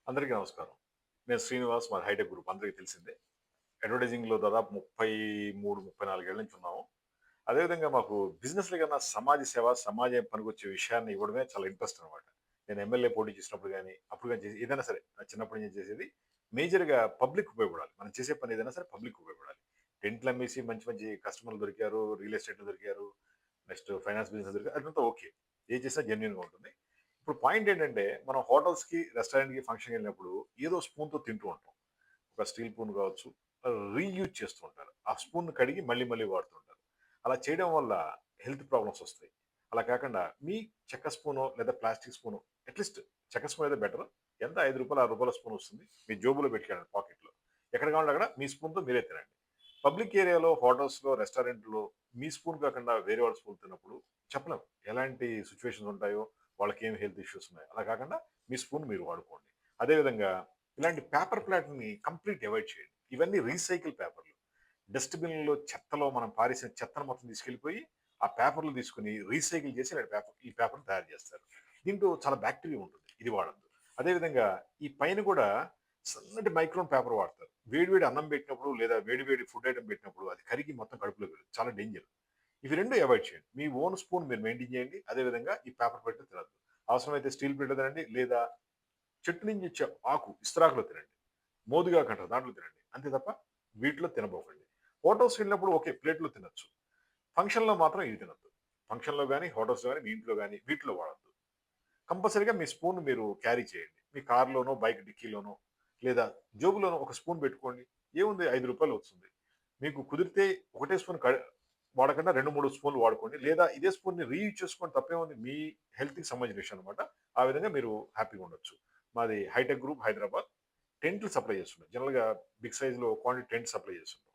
అందరికీ నమస్కారం. నేను శ్రీనివాస్. మాది హైటెక్ గ్రూప్ అందరికీ తెలిసిందే. అడ్వర్టైజింగ్‌లో దాదాపు 33, 34 ఏళ్ల నుంచి ఉన్నాము. అదేవిధంగా మాకు బిజినెస్‌ల కన్నా సమాజ సేవ, సమాజం పనికొచ్చే విషయాన్ని ఇవ్వడమే చాలా ఇంట్రెస్ట్ అనమాట. నేను ఎమ్మెల్యే పోటీ చేసినప్పుడు గాని, అప్పుడు గాని చేసి ఏదైనా సరే నా చిన్నప్పటి నుంచి చేసేది మేజర్‌గా పబ్లిక్‌కి ఉపయోగపడాలి. మనం చేసే పని ఏదైనా సరే పబ్లిక్‌కి ఉపయోగపడాలి. టెంట్లు అమ్మేసి మంచి మంచి కస్టమర్‌లు దొరికారు, రియల్ ఎస్టేట్‌లో దొరికారు, నెక్స్ట్ ఫైనాన్స్ బిజినెస్ దొరికారు అదంతా ఓకే. ఏది చేసినా జెన్యూన్‌గా ఉంటుంది. ఇప్పుడు పాయింట్ ఏంటంటే, మనం హోటల్స్‌కి, రెస్టారెంట్‌కి, ఫంక్షన్‌కెళ్ళినప్పుడు ఏదో స్పూన్‌తో తింటూ ఉంటాం. ఒక స్టీల్ స్పూన్ కావచ్చు, రీయూజ్ చేస్తూ ఉంటారు. ఆ స్పూన్‌ని కడిగి మళ్ళీ మళ్ళీ వాడుతుంటారు. అలా చేయడం వల్ల హెల్త్ ప్రాబ్లమ్స్ వస్తాయి. అలా కాకుండా మీ చెక్క స్పూనో లేదా ప్లాస్టిక్ స్పూనో అట్‌లీస్ట్ చెక్క స్పూన్ అయితే బెటర్. ఎంత రూ. 5, రూ. 6 స్పూన్ వస్తుంది. మీ జేబులో పెట్టుకెళ్ళండి పాకెట్‌లో. ఎక్కడ కావాలంటే అక్కడ మీ స్పూన్‌తో మీరే తినండి. పబ్లిక్ ఏరియాలో, హోటల్స్‌లో, రెస్టారెంట్‌లో మీ స్పూన్ కాకుండా వేరే వాళ్ళ స్పూన్ తిన్నప్పుడు చెప్పలేం. ఎలాంటి సిట్యుయేషన్స్ ఉంటాయో, వాళ్ళకేం హెల్త్ ఇష్యూస్ ఉన్నాయో. అలా కాకుండా మీ స్పూన్ మీరు వాడుకోండి. అదేవిధంగా ఇలాంటి పేపర్ ప్లాట్‌ని కంప్లీట్ అవాయిడ్ చేయండి. ఇవన్నీ రీసైకిల్ పేపర్‌లు. డస్ట్‌బిన్‌లో చెత్తలో మనం పారేసిన చెత్తను మొత్తం తీసుకెళ్ళిపోయి, ఆ పేపర్‌లు తీసుకొని రీసైకిల్ చేసి ఇలాంటి ఈ పేపర్‌ని తయారు చేస్తారు. దీంట్లో చాలా బాక్టీరియా ఉంటుంది. ఇది వాడొద్దు. అదేవిధంగా ఈ పైన కూడా సన్నటి మైక్రోన్ పేపర్ వాడతారు. వేడి వేడి అన్నం పెట్టినప్పుడు లేదా వేడి వేడి ఫుడ్ ఐటెమ్ పెట్టినప్పుడు అది కరిగి మొత్తం కడుపులోకి వెళ్తుంది. చాలా డేంజర్. ఇవి 2 అవాయిడ్ చేయండి. మీ ఓన్ స్పూన్ మీరు మెయింటైన్ చేయండి. అదేవిధంగా ఈ పేపర్ ప్లేట్‌లో తినొద్దు. అవసరమైతే స్టీల్ ప్లేట్‌లో తినండి. లేదా చెట్టు నుంచి వచ్చే ఆకు, ఇస్తరాకులో తినండి. మోదుగాకు అంటారు దాంట్లో తినండి. అంతే తప్ప వీటిలో తినబోకండి. హోటల్స్‌కి వెళ్ళినప్పుడు ఓకే. ప్లేట్‌లో తినొచ్చు. ఫంక్షన్‌లో మాత్రం ఇవి తినొద్దు. ఫంక్షన్‌లో గాని, హోటల్స్‌లో గాని, మీ ఇంట్లో గాని వీటిలో వాడొద్దు. కంపల్సరీగా మీ స్పూన్ మీరు క్యారీ చేయండి. మీ కార్‌లోనో, బైక్ డిక్కీలోనో లేదా జేబులోనో ఒక స్పూన్ పెట్టుకోండి. ఏముంది రూ. 5 వస్తుంది. మీకు కుదిరితే ఒకటే స్పూన్ వాడకుండా 2, 3 స్పూన్‌లు వాడుకోండి. లేదా ఇదే స్పూన్‌ని రీయూజ్ చేసుకోండి తప్పేముంది. మీ హెల్త్‌కి సంబంధించిన విషయం అనమాట. ఆ విధంగా మీరు హ్యాపీగా ఉండొచ్చు. మాది హైటెక్ గ్రూప్ హైదరాబాద్. టెంట్లు సప్లై చేస్తున్నాం. జనరల్‌గా బిగ్ సైజ్‌లో క్వాంటిటీ టెంట్ సప్లై చేస్తుంటాం.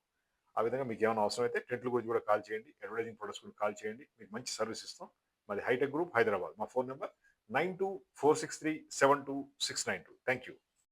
ఆ విధంగా మీకేమైనా అవసరమైతే టెంట్ల గురించి కూడా కాల్ చేయండి. అడ్వర్టైజింగ్ ప్రొడక్ట్స్ గురించి కాల్ చేయండి. మీకు మంచి సర్వీస్ ఇస్తాం. మాది హైటెక్ గ్రూప్ హైదరాబాద్. మా ఫోన్ నంబర్ 9246372692. Thank you.